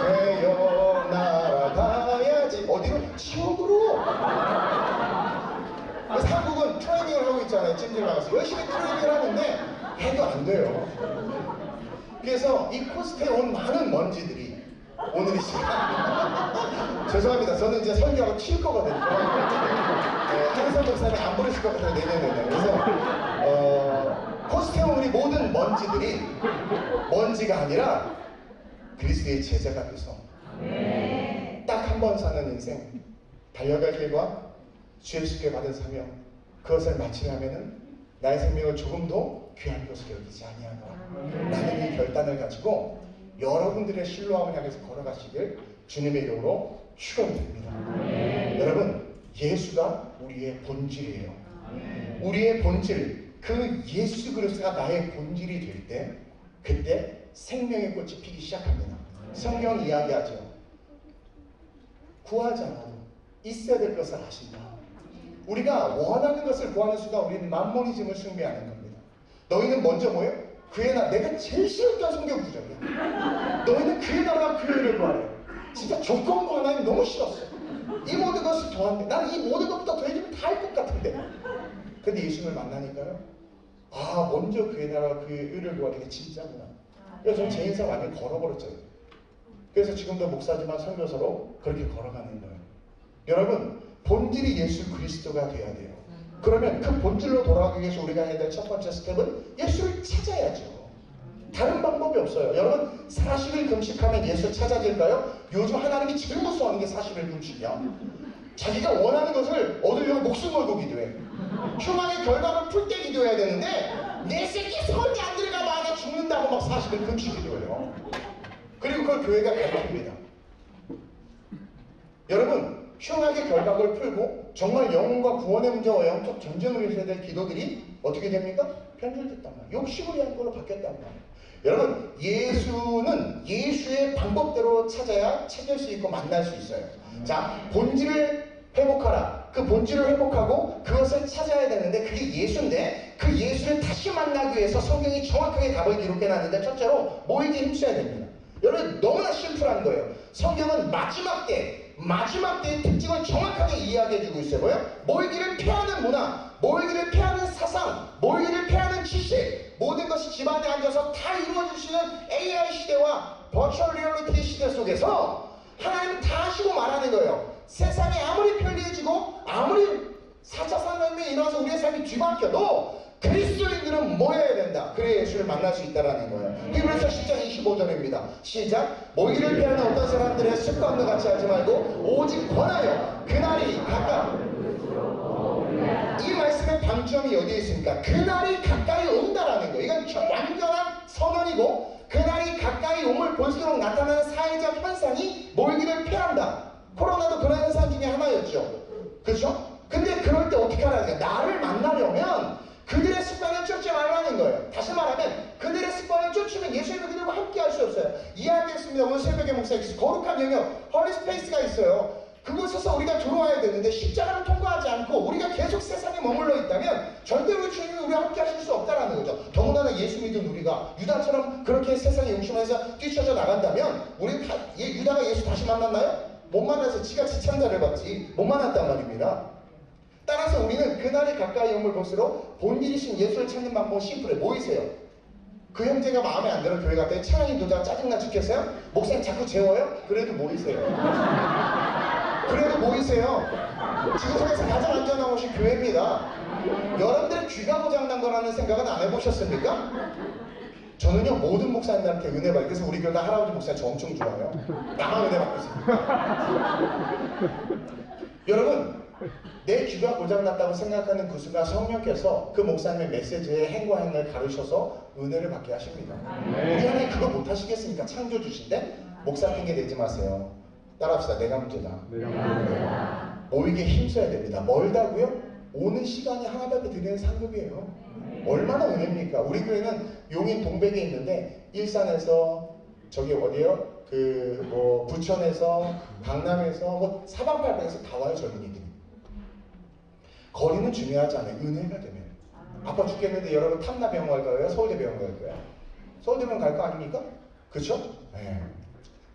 Speaker 1: 되어 날아가야지. 어디로? 지옥으로. 한국은 트레이닝을 하고 있잖아요. 찜질 나가서 열심히 트레이닝을 하는데 해도 안 돼요. 그래서 이 코스트에 온 많은 먼지들이 오늘 이 시간 죄송합니다. 저는 이제 설교하고 튈 거거든요. 한선 목사님이 안 부르실 것 같아요. 내년에는. 그래서 코스트에 온 우리 모든 먼지들이 먼지가 아니라 그리스도의 제자가 돼서 딱 한 번 사는 인생, 달려갈 길과 주 예수께 받은 사명, 그것을 마치려면은 나의 생명을 조금도 귀한 것으로 여기지 아니하노라 라는 이 결단을 가지고 여러분들의 신뢰함을 향해서 걸어가시길 주님의 이름으로 축원드립니다. 여러분, 예수가 우리의 본질이에요. 우리의 본질, 그 예수 그리스도가 나의 본질이 될 때, 그때 생명의 꽃이 피기 시작합니다. 성경 이야기하죠. 구하지 않아도 있어야 될 것을 아신다. 우리가 원하는 것을 구하는 순간 우리는 만모니즘을 숭배하는 겁니다. 너희는 먼저 뭐예요? 그의 나라, 내가 제일 싫었던 성경 구절이야. 너희는 그의 나라와 그 의를 구하래. 진짜 조건부 하나님 너무 싫었어. 이 모든 것을 더한데 나는 이 모든 것보다 더해주면 다 할 것 같은데. 근데 예수님을 만나니까요, 아, 먼저 그의 나라와 그의 의를 구하는 게 진짜구나. 그래서 저는 제 인생 완전히 걸어버렸잖아요. 그래서 지금도 목사지만 선교사로 그렇게 걸어가는 거예요. 여러분, 본질이 예수 그리스도가 돼야 돼요. 그러면 그 본질로 돌아가기 위해서 우리가 해야 될 첫 번째 스텝은 예수를 찾아야죠. 다른 방법이 없어요. 여러분, 40일 금식하면 예수 찾아질까요? 요즘 하나님이 제일 무서워하는 게 40일 금식이야. 자기가 원하는 것을 얻으려고 목숨 걸고 기도해. 휴망의 결과를 풀 때 기도해야 되는데 내 새끼 설계 안 들어가면 안에 죽는다고 막 40일 금식 기도해요. 그리고 그걸 교회가 가르칩니다. 여러분, 흉하게 결박을 풀고 정말 영혼과 구원의 문제와 영적 전쟁을 해야 될 기도들이 어떻게 됩니까? 편들됐단 말이에요. 욕심을 위한 걸로 바뀌었단 말이에요. 여러분, 예수는 예수의 방법대로 찾아야 찾을 수 있고 만날 수 있어요. 자, 본질을 회복하라. 그 본질을 회복하고 그것을 찾아야 되는데 그게 예수인데, 그 예수를 다시 만나기 위해서 성경이 정확하게 답을 기록해놨는데, 첫째로 모이기에 힘써야 됩니다. 여러분, 너무나 심플한 거예요. 성경은 마지막 때의 특징을 정확하게 이야기해주고 있어요. 뭐예요? 모이기를 피하는 문화, 모이기를 피하는 사상, 모이기를 피하는 지식, 모든 것이 집안에 앉아서 다 이루어질 수 있는 AI 시대와 버추얼 리얼리티 시대 속에서 하나님은 다 하시고 말하는 거예요. 세상이 아무리 편리해지고 아무리 4차 산업이 일어나서 우리의 삶이 뒤바뀌어도 그리스도인들은 모여야 된다. 그래야 예수를 만날 수 있다는 거예요. 히브리서 10장 25절입니다. 시작. 모이기를 피하는 어떤 사람들의 습관과 같이 하지 말고 오직 권하여 그날이 가까이. 이 말씀의 방점이 어디에 있습니까? 그날이 가까이 온다라는 거예요. 이건 완전한 선언이고, 그날이 가까이 옴을 볼수록 나타나는 사회적 현상이 모이기를 피한다. 코로나도 그런 현상 중에 하나였죠. 그렇죠? 근데 그럴 때 어떻게 하라는 거예요? 나를 만나려면 그들의 습관을 쫓지 말라는 거예요. 다시 말하면 그들의 습관을 쫓으면 예수의 그들과 함께 할 수 없어요. 이야기했습니다. 오늘 새벽에 목사님께서 거룩한 영역, 헐리 스페이스가 있어요. 그곳에서 우리가 들어와야 되는데 십자가를 통과하지 않고 우리가 계속 세상에 머물러 있다면 절대로 주님이 우리와 함께 하실 수 없다는 거죠. 더군다나 예수 믿은 우리가 유다처럼 그렇게 세상에 용심해서 뛰쳐져 나간다면 우리 유다가 예수 다시 만났나요? 못 만나서 지가 지창자를 받지 못 만났단 말입니다. 따라서 우리는 그날이 가까이 om을 볼수록 본질이신 예수를 찾는 방법은 심플해. 모이세요. 그 형제가 마음에 안 들어 교회 갔더니 찬양이 도장 짜증나 죽겠어요? 목사님 자꾸 재워요? 그래도 모이세요. 그래도 모이세요. 지구상에서 가장 안전한 곳이 교회입니다. 여러분들의 귀가 고장난 거라는 생각은 안 해보셨습니까? 저는요, 모든 목사님들한테 은혜 받고, 그래서 우리 교회 할아버지 목사님 저 엄청 좋아요. 나만 은혜 받고 있습니다. 여러분, 내 귀가 고장났다고 생각하는 그 순간 성령께서 그 목사님의 메시지의 행과 행을 가르쳐서 은혜를 받게 하십니다. 우리 하나님 그거 못 하시겠습니까? 창조주신데? 목사 핑계 내지 마세요. 따라합시다. 내가 문제다. 모이게 힘써야 됩니다. 멀다고요? 오는 시간이 하나밖에 드리는 상급이에요. 얼마나 은혜입니까? 우리 교회는 용인 동백에 있는데 일산에서 저기 어디요? 부천에서 강남에서 사방팔방에서 다 와요. 젊은이들이. 거리는 중요하지 않아요. 은혜가 되면. 아파 죽겠는데 여러분 탐나병원 갈 거예요? 서울대병원 갈 거예요? 서울대병원 갈 거 아닙니까? 그렇죠? 네.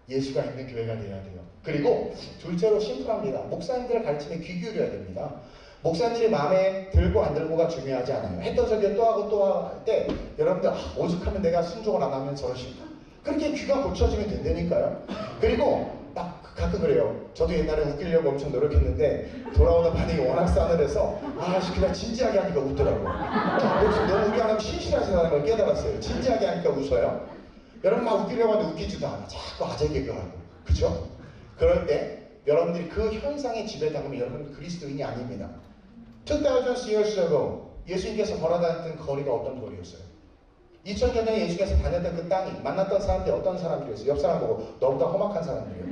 Speaker 1: 예수가 있는 교회가 돼야 돼요. 그리고 둘째로 심플합니다. 목사님들을 가르치면 귀 기울여야 됩니다. 목사님들이 마음에 들고 안 들고가 중요하지 않아요. 했던 소리 또 하고 또 할 때 여러분들 오죽하면 내가 순종을 안 하면 저러실까? 그렇게 귀가 고쳐지면 된다니까요. 그리고 막 가끔 그래요. 저도 옛날에 웃기려고 엄청 노력했는데 돌아오는 반응이 워낙 싸늘해서 그냥 진지하게 하니까 웃더라고요. 너무 우리 하나님 신실하시다는 걸 깨달았어요. 진지하게 하니까 웃어요. 여러분 막 웃기려고 하는데 웃기지도 않아. 자꾸 아재 개그하고. 그죠? 그럴 때 여러분들이 그 현상에 지배당하면 여러분 그리스도인이 아닙니다. 2000 years ago 예수님께서 걸어다녔던 거리가 어떤 거리였어요? 2000년 전에 예수께서 다녔던 그 땅이 만났던 사람들이 어떤 사람들이었어요? 옆 사람 보고 너보다 험악한 사람들이에요.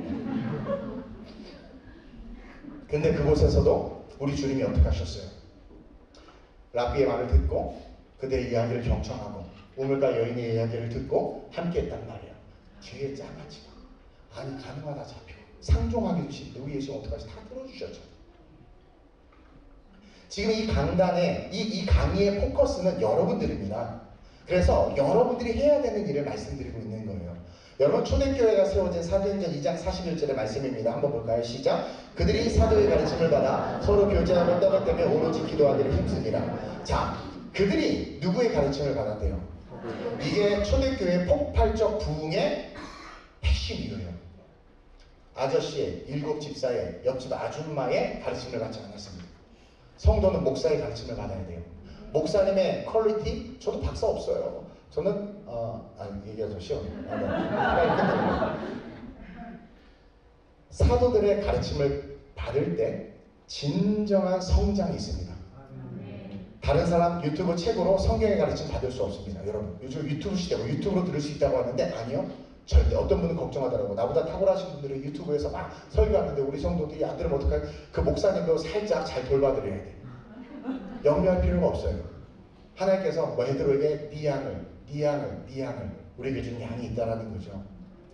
Speaker 1: 근데 그곳에서도 우리 주님이 어떻게 하셨어요? 랍비의 말을 듣고 그들의 이야기를 경청하고 우물가 여인의 이야기를 듣고 함께 했단 말이야. 죄에 짜가지고 아니 가능하다 잡혀. 상종하게 주시는데 우리 예수님 어떡하지? 다 들어주셨죠. 지금 이 강단에 이 강의의 포커스는 여러분들입니다. 그래서 여러분들이 해야 되는 일을 말씀드리고 있는 거예요. 여러분, 초대교회가 세워진 사도행전 2장 41절의 말씀입니다. 한번 볼까요? 시작. 그들이 사도의 가르침을 받아 서로 교제하고 떡을 떼며 오로지 기도하기를 힘쓰니라. 자, 그들이 누구의 가르침을 받았대요? 이게 초대교회 폭발적 부흥의 핵심이에요. 아저씨의, 일곱 집사의, 옆집 아줌마의 가르침을 받지 않았습니다. 성도는 목사의 가르침을 받아야 돼요. 목사님의 퀄리티? 저도 박사 없어요. 저는 얘기하죠. 쉬워. 사도들의 가르침을 받을 때 진정한 성장이 있습니다. 다른 사람 유튜브 책으로 성경의 가르침 받을 수 없습니다. 여러분, 요즘 유튜브 시대고 유튜브로 들을 수 있다고 하는데 아니요. 절대. 어떤 분은 걱정하더라고. 나보다 탁월하신 분들은 유튜브에서 막 설교하는데 우리 성도들이 안 들으면 어떡해? 그 목사님도 살짝 잘 돌봐드려야 돼. 염려할 필요가 없어요. 하나님께서 너희들에게 네 양을 우리에게 준 양이 있다라는 거죠.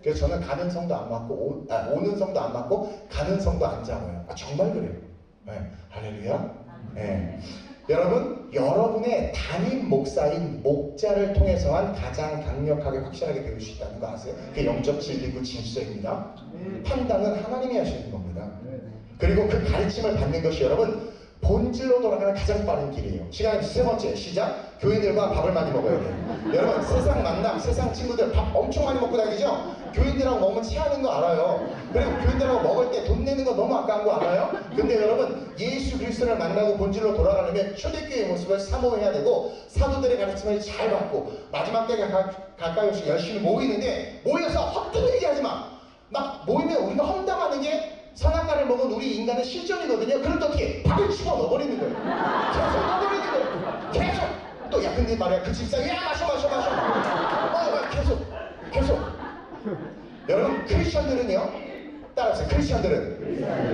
Speaker 1: 그래서 저는 가는 성도 안 맞고 오는 성도 안 맞고 가는 성도 안 잡아요. 정말 그래요. 네. 할렐루야. 네. 여러분, 여러분의 담임 목사인 목자를 통해서만 가장 강력하게 확실하게 배울 수 있다는 거 아세요? 그게 영적 진리고 질서입니다. 판단은 하나님이 하시는 겁니다. 그리고 그 가르침을 받는 것이 여러분 본질로 돌아가는 가장 빠른 길이에요. 시간의 세 번째, 시작. 교인들과 밥을 많이 먹어야 돼요. 여러분, 세상 만남, 세상 친구들 밥 엄청 많이 먹고 다니죠? 교인들하고 먹으면 체하는 거 알아요. 그리고 교인들하고 먹을 때 돈 내는 거 너무 아까운 거 알아요? 근데 여러분, 예수 그리스도를 만나고 본질로 돌아가려면 초대교회의 모습을 사모해야 되고 사도들의 가르침을 잘 받고 마지막 때가 가까이 오시 열심히 모이는데 모여서 헛된 얘기하지 마. 막 모이면 우리가 험담하는 게 선악과를 먹은 우리 인간의 실존이거든요. 그럴 때 어떻게 밥을 집어 넣어버리는 거예요. 계속 넣어버리는 거예요. 계속. 또 야 근데 말이야 그 집사가 야 마셔. 계속. 여러분 크리스천들은요. 따라하세요.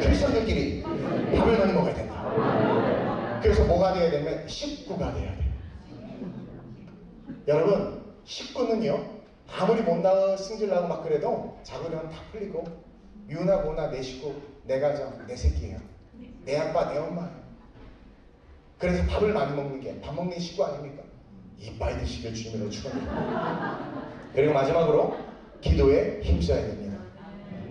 Speaker 1: 크리스천들끼리 밥을 많이 먹어야 된다. 그래서 뭐가 돼야 되냐면 식구가 돼야 돼요. 여러분 식구는요. 아무리 못나가 승질나고 막 그래도 자고리하면 다 풀리고 유나고나 내 식구, 내 가정, 내 새끼예요. 내 아빠, 내 엄마예요. 그래서 밥을 많이 먹는 게 밥 먹는 식구 아닙니까? 이빨 드시길 주님으로 축원합니다. 그리고 마지막으로 기도에 힘써야 됩니다.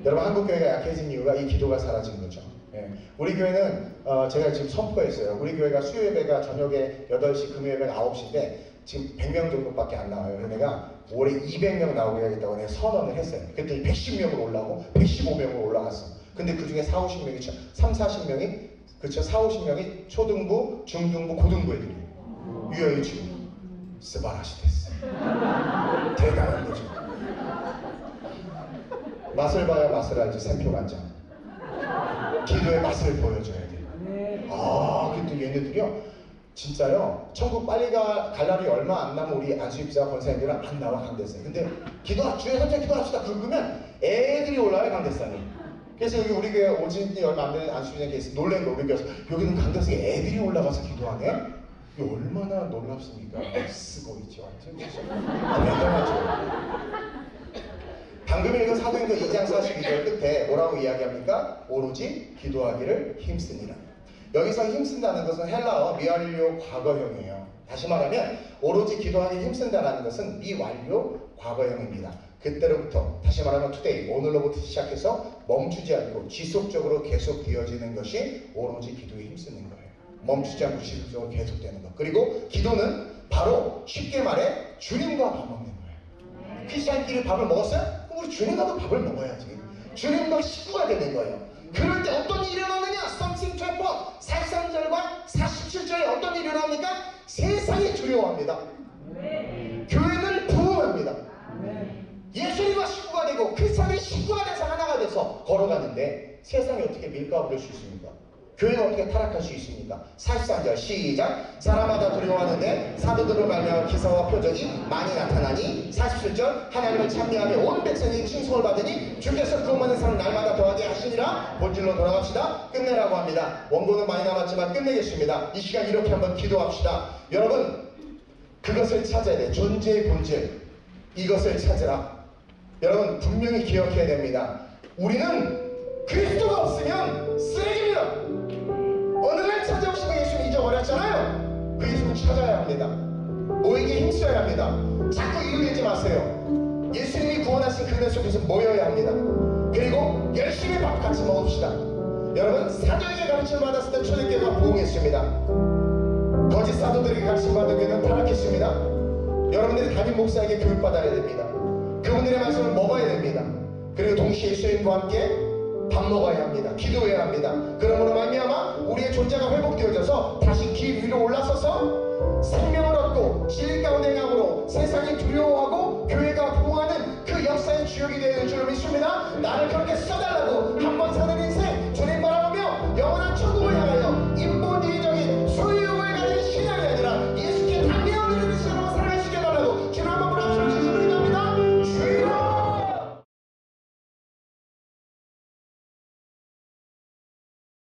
Speaker 1: 여러분 한국교회가 약해진 이유가 이 기도가 사라진 거죠. 예. 우리 교회는 제가 지금 선포했어요. 우리 교회가 수요 예배가 저녁에 8시, 금요 예배가 9시인데 지금 100명 정도밖에 안 나와요. 그래서 내가 올해 200명 나오게 해야겠다고 내가 선언을 했어요. 그랬더니 110명으로 올라오고 115명으로 올라갔어. 근데 그 중에 40-50명이 3-40명이 그쵸 40-50명이 초등부, 중등부, 고등부 애들이에요. 유여유치부 스바라시 데스. 대단한 거죠. 맛을 봐야 맛을 알지 샘표 간장. 기도의 맛을 보여줘야 돼요. 근데 얘네들이요 진짜요 천국 빨리 갈 날이 얼마 안 남은 우리 안수입자 권사님들은 안 나와 강대상에. 근데 주에 선택 기도합시다 그러면 애들이 올라와요 강대상에. 그래서 여기 우리 교회 오진 지 얼마 안 되는 안수입자에 놀란 거 우리 교회에서 여기는 강대상에 애들이 올라가서 기도하네? 이게 얼마나 놀랍습니까? 쓰고 있죠 완전 대단하죠. 방금 읽은 사도행전 2장 42절 끝에 뭐라고 이야기합니까? 오로지 기도하기를 힘쓰니라. 여기서 힘쓴다는 것은 헬라어 미완료 과거형이에요. 다시 말하면 오로지 기도하기 힘쓴다는 것은 미완료 과거형입니다. 그때로부터 다시 말하면 투데이 오늘로부터 시작해서 멈추지 않고 지속적으로 계속 되어지는 것이 오로지 기도에 힘쓰는 거예요. 멈추지 않고 지속적으로 계속되는 것. 그리고 기도는 바로 쉽게 말해 주님과 밥 먹는 거예요. 크리스찬끼리 밥을 먹었어요? 그럼 우리 주님과도 밥을 먹어야지. 주님과 식구가 되는 거예요. 그럴 때 어떤 일이 일어나느냐? something to happen. 43절과 47절에 어떤 일이 일어납니까? 세상이 두려워합니다. 교회는 부흥합니다. 예수님과 식구가 되고 크리스찬의 식구가 돼서 하나가 돼서 걸어가는데 세상이 어떻게 밀가루 될 수 있습니까? 교회가 어떻게 타락할 수 있습니까? 43절 시작. 사람마다 두려워하는데 사도들을 말미암아 기사와 표적이 많이 나타나니 47절 하나님을 찬미하며 온 백성이 칭송을 받으니 주께서 구원 받는 사람 날마다 더하게 하시니라. 본질로 돌아갑시다. 끝내라고 합니다. 원고는 많이 남았지만 끝내겠습니다. 이 시간 이렇게 한번 기도합시다. 여러분 그것을 찾아야 돼. 존재의 본질 이것을 찾으라. 여러분 분명히 기억해야 됩니다. 우리는 그리스도가 없으면 쓰레기입니다. 어느 날 찾아오신 그 예수님 잊어버렸잖아요. 그 예수님 찾아야 합니다. 모이기에 힘써야 합니다. 자꾸 이루어지지 마세요. 예수님이 구원하신 그대 속에서 모여야 합니다. 그리고 열심히 밥 같이 먹읍시다. 여러분, 사도에게 가르침을 받았을 때 초대교회가 부흥했습니다. 거짓 사도들에게 가르침 받은 교회는 타락했습니다. 여러분들이 담임 목사에게 교육받아야 됩니다. 그분들의 말씀을 먹어야 됩니다. 그리고 동시에 예수님과 함께 밥 먹어야 합니다. 기도해야 합니다. 그러므로 말미암아 우리의 존재가 회복되어져서 다시 길 위로 올라서서 생명을 얻고 진리 가운데 감으로 세상이 두려워하고 교회가 부흥하는 그 역사의 주역이 되는 줄 믿습니다. 나를 그렇게 써달라고